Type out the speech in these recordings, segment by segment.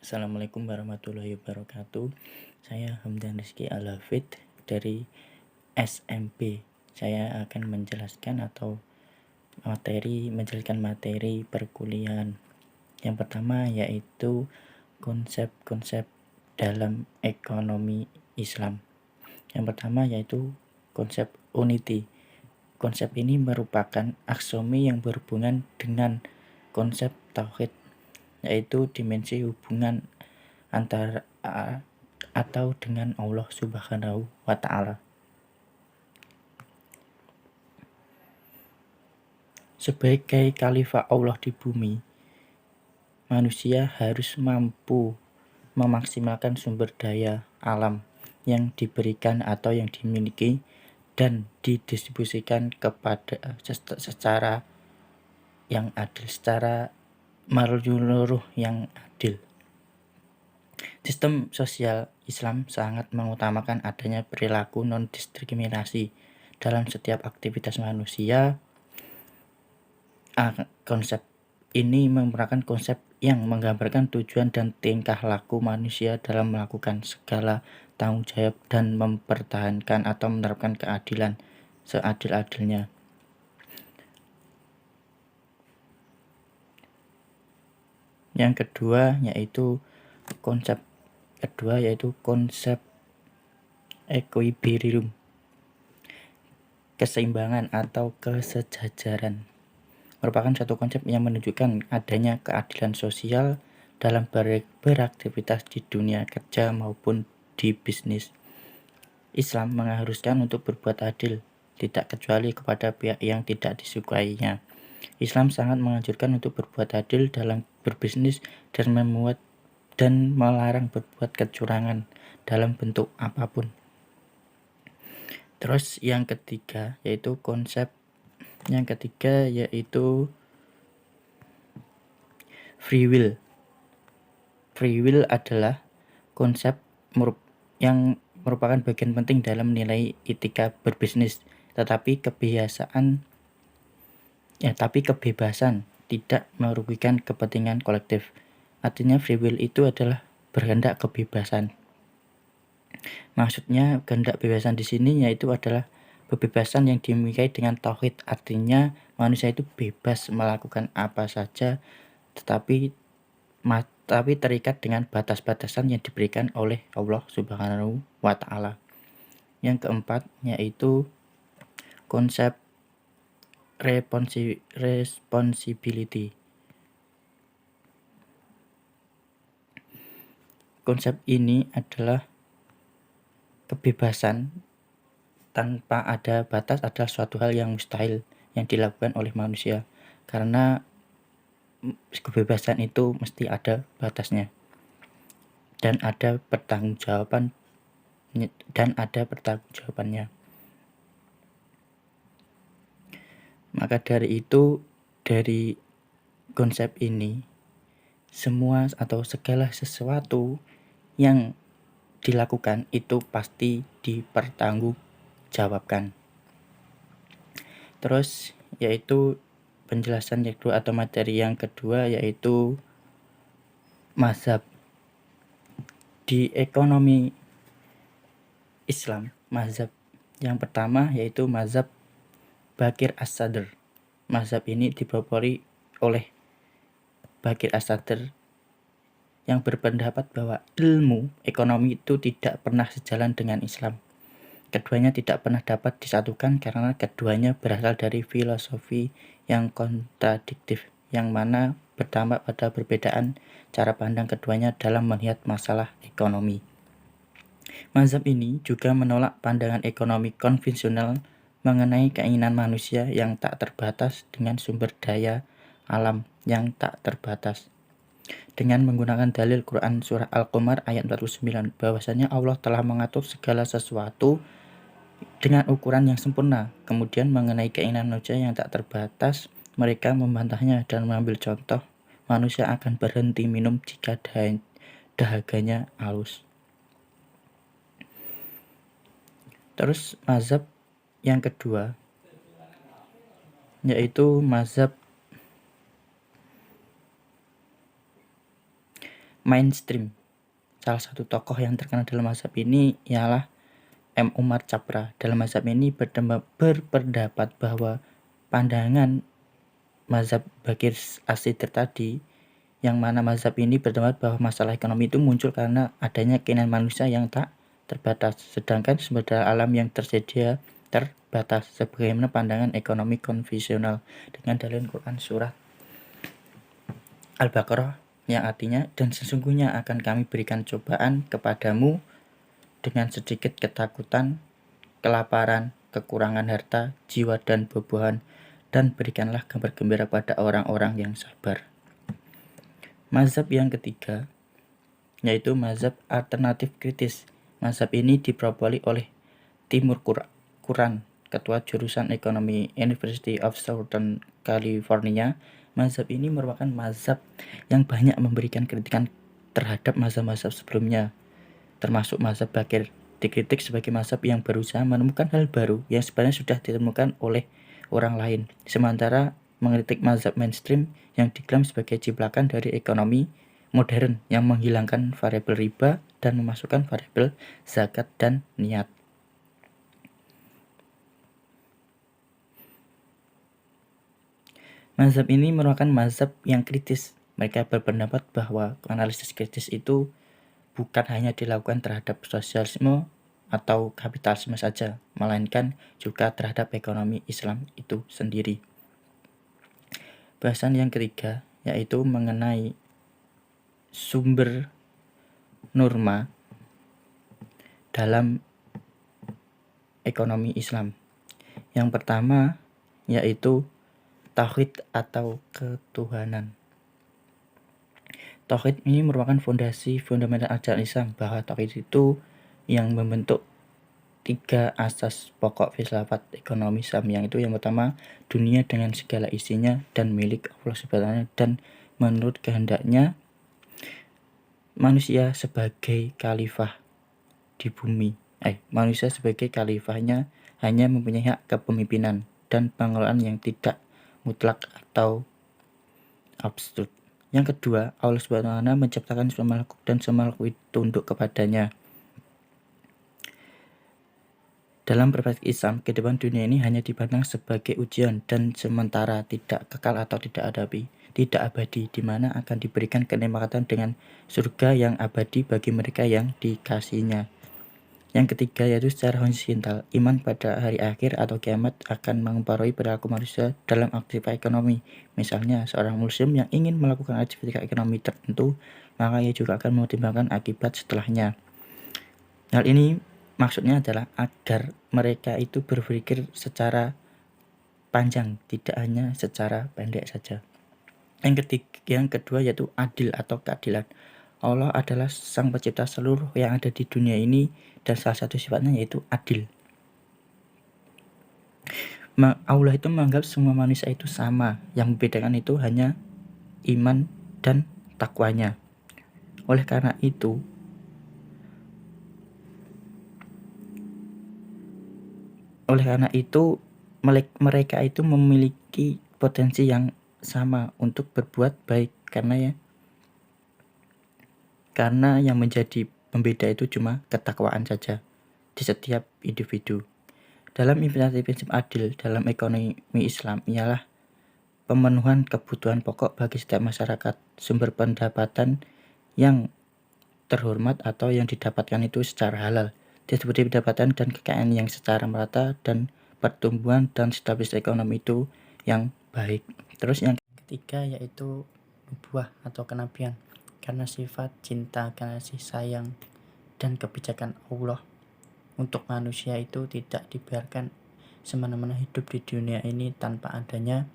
Assalamualaikum warahmatullahi wabarakatuh. Saya Hamdan Rizky Al-Hafid dari SMP. Saya akan menjelaskan materi perkuliahan. Yang pertama yaitu konsep-konsep dalam ekonomi Islam. Yang pertama yaitu konsep unity. Konsep ini merupakan aksiomi yang berhubungan dengan konsep tauhid, yaitu dimensi hubungan antara atau dengan Allah Subhanahu wa Ta'ala. Sebagai khalifah Allah di bumi, manusia harus mampu memaksimalkan sumber daya alam yang diberikan atau yang dimiliki dan didistribusikan kepada secara yang adil, secara menyeluruh yang adil. Sistem sosial Islam sangat mengutamakan adanya perilaku non-diskriminasi dalam setiap aktivitas manusia. Konsep ini merupakan konsep yang menggambarkan tujuan dan tingkah laku manusia dalam melakukan segala tanggung jawab dan mempertahankan atau menerapkan keadilan seadil-adilnya. Yang kedua yaitu konsep equilibrium, keseimbangan atau kesejajaran. Merupakan satu konsep yang menunjukkan adanya keadilan sosial dalam beraktivitas di dunia kerja maupun di bisnis. Islam mengharuskan untuk berbuat adil, tidak kecuali kepada pihak yang tidak disukainya. Islam sangat menganjurkan untuk berbuat adil dalam berbisnis dan melarang berbuat kecurangan dalam bentuk apapun. Terus yang ketiga yaitu free will. Free will adalah konsep yang merupakan bagian penting dalam nilai etika berbisnis, tapi kebebasan tidak merugikan kepentingan kolektif. Artinya free will itu adalah berkehendak kebebasan. Maksudnya kehendak kebebasan di sini yaitu adalah kebebasan yang dimiliki dengan tauhid. Artinya manusia itu bebas melakukan apa saja, tetapi terikat dengan batas-batasan yang diberikan oleh Allah Subhanahu wa Ta'ala. Yang keempat yaitu konsep responsibility. Konsep ini adalah kebebasan tanpa ada batas adalah suatu hal yang mustahil yang dilakukan oleh manusia, karena kebebasan itu mesti ada batasnya dan ada pertanggungjawabannya. Maka dari itu, dari konsep ini, semua atau segala sesuatu yang dilakukan itu pasti dipertanggungjawabkan. Terus yaitu penjelasan yang kedua atau materi yang kedua yaitu mazhab. Di ekonomi Islam, mazhab yang pertama yaitu mazhab Bakir As-Sadr. Mazhab ini dipelopori oleh Bakir As-Sadr yang berpendapat bahwa ilmu ekonomi itu tidak pernah sejalan dengan Islam. Keduanya tidak pernah dapat disatukan karena keduanya berasal dari filosofi yang kontradiktif, yang mana berdampak pada perbedaan cara pandang keduanya dalam melihat masalah ekonomi. Mazhab ini juga menolak pandangan ekonomi konvensional mengenai keinginan manusia yang tak terbatas dengan sumber daya alam yang tak terbatas. Dengan menggunakan dalil Quran surah Al-Qamar ayat 49 bahwasanya Allah telah mengatur segala sesuatu dengan ukuran yang sempurna. Kemudian mengenai keinginan manusia yang tak terbatas, mereka membantahnya dan mengambil contoh manusia akan berhenti minum jika dahaganya halus. Terus mazhab yang kedua yaitu mazhab mainstream. Salah satu tokoh yang terkenal dalam mazhab ini ialah M. Umar Capra. Dalam mazhab ini berpendapat bahwa pandangan mazhab Bakir As-Siddiq tadi, yang mana mazhab ini berpendapat bahwa masalah ekonomi itu muncul karena adanya keinginan manusia yang tak terbatas, sedangkan sumber daya alam yang tersedia terbatas, sebagaimana pandangan ekonomi konvensional dengan dalil Quran surah Al-Baqarah yang artinya, dan sesungguhnya akan kami berikan cobaan kepadamu dengan sedikit ketakutan, kelaparan, kekurangan harta, jiwa, dan buah-buahan, dan berikanlah kabar gembira pada orang-orang yang sabar. Mazhab yang ketiga yaitu mazhab alternatif kritis. Mazhab ini dipropoli oleh Timur Quran, ketua jurusan ekonomi University of Southern California. Mazhab ini merupakan mazhab yang banyak memberikan kritikan terhadap mazhab-mazhab sebelumnya, termasuk mazhab Bakir. Dikritik sebagai mazhab yang berusaha menemukan hal baru yang sebenarnya sudah ditemukan oleh orang lain, sementara mengkritik mazhab mainstream yang diklaim sebagai ciplakan dari ekonomi modern yang menghilangkan variabel riba dan memasukkan variabel zakat dan niat. Mazhab ini merupakan mazhab yang kritis. Mereka berpendapat bahwa analisis kritis itu bukan hanya dilakukan terhadap sosialisme atau kapitalisme saja, melainkan juga terhadap ekonomi Islam itu sendiri. Bahasan yang ketiga yaitu mengenai sumber norma dalam ekonomi Islam. Yang pertama yaitu tauhid atau ketuhanan. Tauhid ini merupakan fondasi fundamental ajaran Islam, bahwa tauhid itu yang membentuk 3 asas pokok filsafat ekonomi Islam, yang itu yang pertama, dunia dengan segala isinya dan milik Allah Subhanahu, dan menurut kehendaknya manusia sebagai khalifah di bumi. Manusia sebagai khalifahnya hanya mempunyai hak kepemimpinan dan pengelolaan yang tidak mutlak atau absurd. Yang kedua, Allah Subhanahu wa Ta'ala menciptakan semua makhluk dan semua makhluk itu tunduk kepadanya. Dalam perspektif Islam, kehidupan dunia ini hanya dipandang sebagai ujian dan sementara, tidak kekal atau tidak abadi, di mana akan diberikan kenikmatan dengan surga yang abadi bagi mereka yang dikasihinya. Yang ketiga yaitu secara horizontal, iman pada hari akhir atau kiamat akan mempengaruhi perilaku manusia dalam aktivitas ekonomi. Misalnya, seorang muslim yang ingin melakukan aktivitas ekonomi tertentu, maka ia juga akan mempertimbangkan akibat setelahnya. Hal ini maksudnya adalah agar mereka itu berpikir secara panjang, tidak hanya secara pendek saja. Yang kedua yaitu adil atau keadilan. Allah adalah sang pencipta seluruh yang ada di dunia ini, dan salah satu sifatnya yaitu adil. Allah itu menganggap semua manusia itu sama, yang membedakan itu hanya iman dan takwanya. Oleh karena itu mereka itu memiliki potensi yang sama untuk berbuat baik, karena yang menjadi pembeda itu cuma ketakwaan saja di setiap individu. Dalam implementasi prinsip adil dalam ekonomi Islam ialah pemenuhan kebutuhan pokok bagi setiap masyarakat, sumber pendapatan yang terhormat atau yang didapatkan itu secara halal, distribusi pendapatan dan kekayaan yang secara merata, dan pertumbuhan dan stabilitas ekonomi itu yang baik. Terus yang ketiga yaitu nubuah atau kenabian, karena sifat cinta, kasih sayang, dan kebijakan Allah untuk manusia itu tidak dibiarkan semena-mena hidup di dunia ini tanpa adanya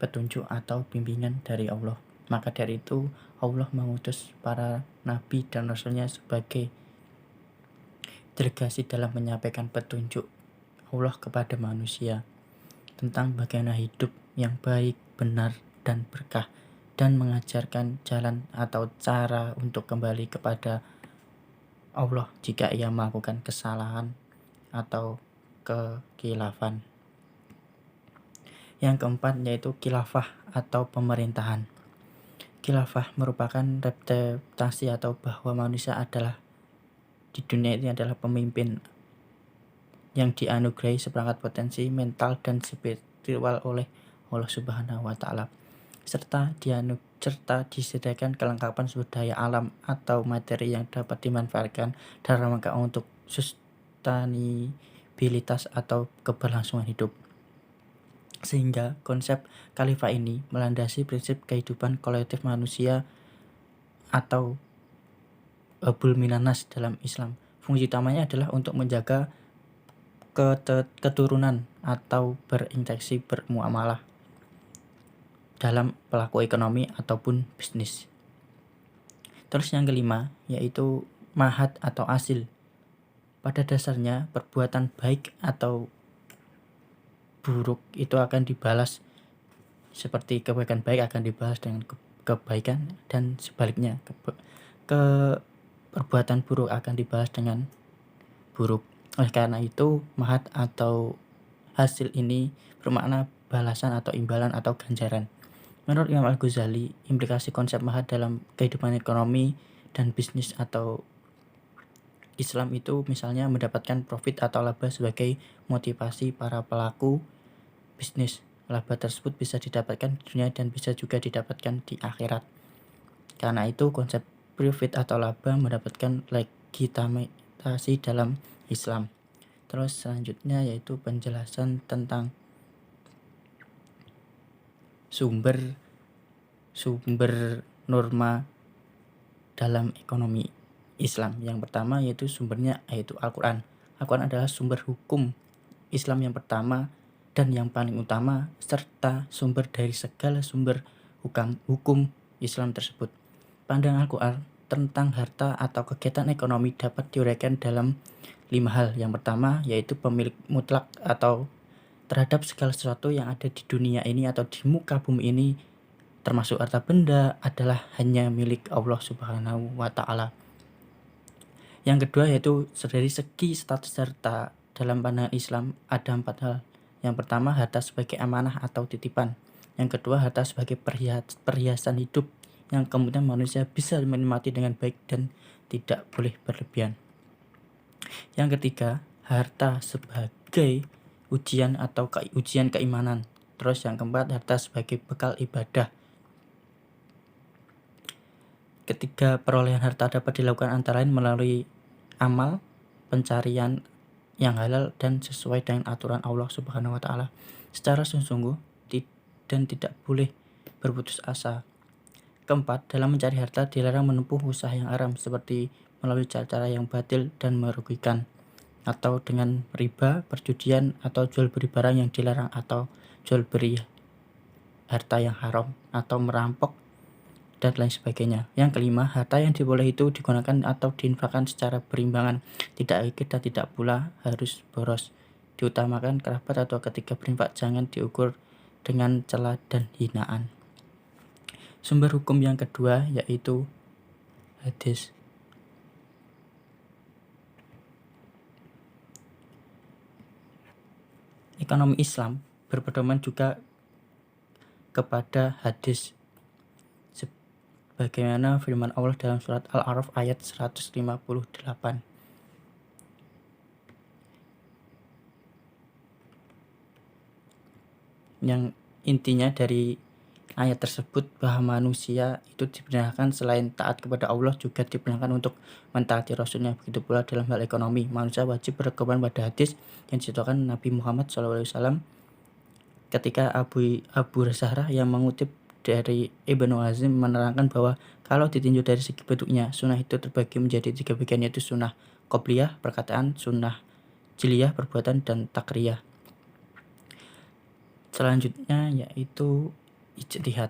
petunjuk atau bimbingan dari Allah. Maka dari itu Allah mengutus para nabi dan rasulnya sebagai delegasi dalam menyampaikan petunjuk Allah kepada manusia tentang bagaimana hidup yang baik, benar, dan berkah, dan mengajarkan jalan atau cara untuk kembali kepada Allah jika ia melakukan kesalahan atau kekhilafan. Yang keempat yaitu khilafah atau pemerintahan. khilafah merupakan representasi atau bahwa manusia adalah di dunia ini adalah pemimpin yang dianugerahi seperangkat potensi mental dan spiritual oleh Allah Subhanahu wa taala, serta disediakan kelengkapan sumber daya alam atau materi yang dapat dimanfaatkan dalam rangka untuk sustainabilitas atau keberlangsungan hidup. Sehingga konsep khalifah ini melandasi prinsip kehidupan kolektif manusia atau Abul Minanas dalam Islam. Fungsi utamanya adalah untuk menjaga keturunan atau berinteraksi bermuamalah dalam pelaku ekonomi ataupun bisnis. Terus yang kelima yaitu mahat atau asil. Pada dasarnya perbuatan baik atau buruk itu akan dibalas, seperti kebaikan baik akan dibalas dengan kebaikan dan sebaliknya perbuatan buruk akan dibalas dengan buruk. Oleh karena itu, mahat atau hasil ini bermakna balasan atau imbalan atau ganjaran. Menurut Imam Al-Ghazali, implikasi konsep mahat dalam kehidupan ekonomi dan bisnis atau Islam itu misalnya mendapatkan profit atau laba sebagai motivasi para pelaku bisnis. Laba tersebut bisa didapatkan di dunia dan bisa juga didapatkan di akhirat. Karena itu konsep profit atau laba mendapatkan legitimasi dalam Islam. Terus selanjutnya yaitu penjelasan tentang sumber norma dalam ekonomi Islam. Yang pertama yaitu sumbernya yaitu Al-Quran. Al-Quran adalah sumber hukum Islam yang pertama dan yang paling utama, serta sumber dari segala sumber hukum Islam tersebut. Pandangan Al-Quran tentang harta atau kegiatan ekonomi dapat diuraikan dalam 5 hal. Yang pertama yaitu pemilik mutlak atau terhadap segala sesuatu yang ada di dunia ini atau di muka bumi ini, termasuk harta benda, adalah hanya milik Allah Subhanahu wa taala. Yang kedua yaitu dari segi status harta dalam pandangan Islam ada 4 hal. Yang pertama, harta sebagai amanah atau titipan. Yang kedua, harta sebagai perhiasan hidup yang kemudian manusia bisa menikmati dengan baik dan tidak boleh berlebihan. Yang ketiga, harta sebagai ujian atau ujian keimanan. Terus yang keempat, harta sebagai bekal ibadah. Ketiga, perolehan harta dapat dilakukan antara lain melalui amal, pencarian yang halal dan sesuai dengan aturan Allah Subhanahu wa taala secara sungguh-sungguh dan tidak boleh berputus asa. Keempat, dalam mencari harta dilarang menempuh usaha yang haram seperti melalui cara-cara yang batil dan merugikan, atau dengan riba, perjudian, atau jual beli barang yang dilarang, atau jual beli harta yang haram, atau merampok, dan lain sebagainya. Yang kelima, harta yang diboleh itu digunakan atau diinfakkan secara berimbangan, tidak ikut dan tidak pula harus boros. Diutamakan kerabat atau ketika berinfak jangan diukur dengan celah dan hinaan. Sumber hukum yang kedua yaitu hadis. Ekonomi Islam berpedoman juga kepada hadis, bagaimana firman Allah dalam surat Al-A'raf ayat 158. Yang intinya dari ayat tersebut bahwa manusia itu diperintahkan selain taat kepada Allah juga diperintahkan untuk mentaati Rasulnya. Begitu pula dalam hal ekonomi, manusia wajib berpegang pada hadis yang diceritakan Nabi Muhammad SAW ketika Abu Zahra yang mengutip dari Ibnu Hazm menerangkan bahwa kalau ditinjau dari segi bentuknya, sunnah itu terbagi menjadi 3 bagian, yaitu sunnah qobliyah, perkataan, sunnah jiliyah, perbuatan, dan takriyah. Selanjutnya yaitu ijtihad.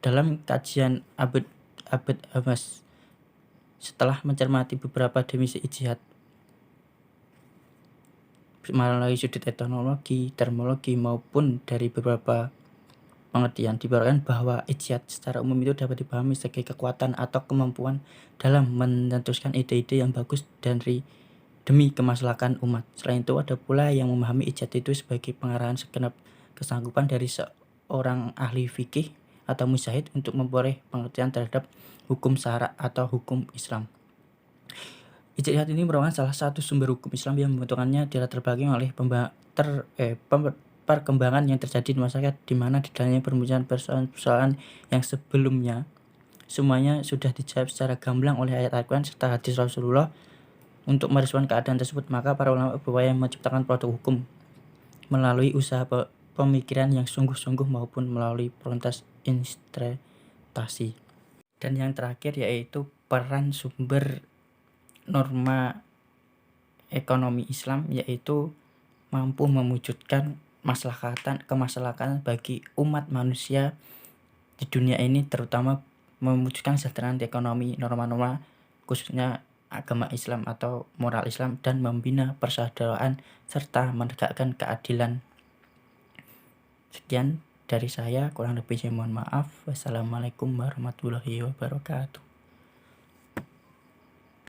Dalam kajian Abd Hamas, setelah mencermati beberapa definisi ijtihad melalui sudut etnologi, terminologi maupun dari beberapa pengertian, diberitakan bahwa ijtihad secara umum itu dapat dipahami sebagai kekuatan atau kemampuan dalam menentukan ide-ide yang bagus demi kemaslahatan umat. Selain itu ada pula yang memahami ijtihad itu sebagai pengarahan segenap kesanggupan dari seorang ahli fikih atau mujtahid untuk memperoleh pengertian terhadap hukum syara atau hukum Islam. Ijtihad ini merupakan salah satu sumber hukum Islam yang membentukannya dilatar belakangi oleh perkembangan yang terjadi di masyarakat, di mana di dalamnya bermunculan persoalan-persoalan yang sebelumnya semuanya sudah dijawab secara gamblang oleh ayat Al-Quran serta hadis Rasulullah. Untuk merespon keadaan tersebut, maka para ulama berupaya menciptakan produk hukum melalui usaha pemikiran yang sungguh-sungguh maupun melalui proses interpretasi. Dan yang terakhir yaitu peran sumber norma ekonomi Islam, yaitu mampu mewujudkan kemaslahatan bagi umat manusia di dunia ini, terutama mewujudkan kesejahteraan ekonomi, norma-norma khususnya agama Islam atau moral Islam, dan membina persaudaraan serta menegakkan keadilan. Sekian dari saya, kurang lebihnya mohon maaf. Wassalamualaikum warahmatullahi wabarakatuh.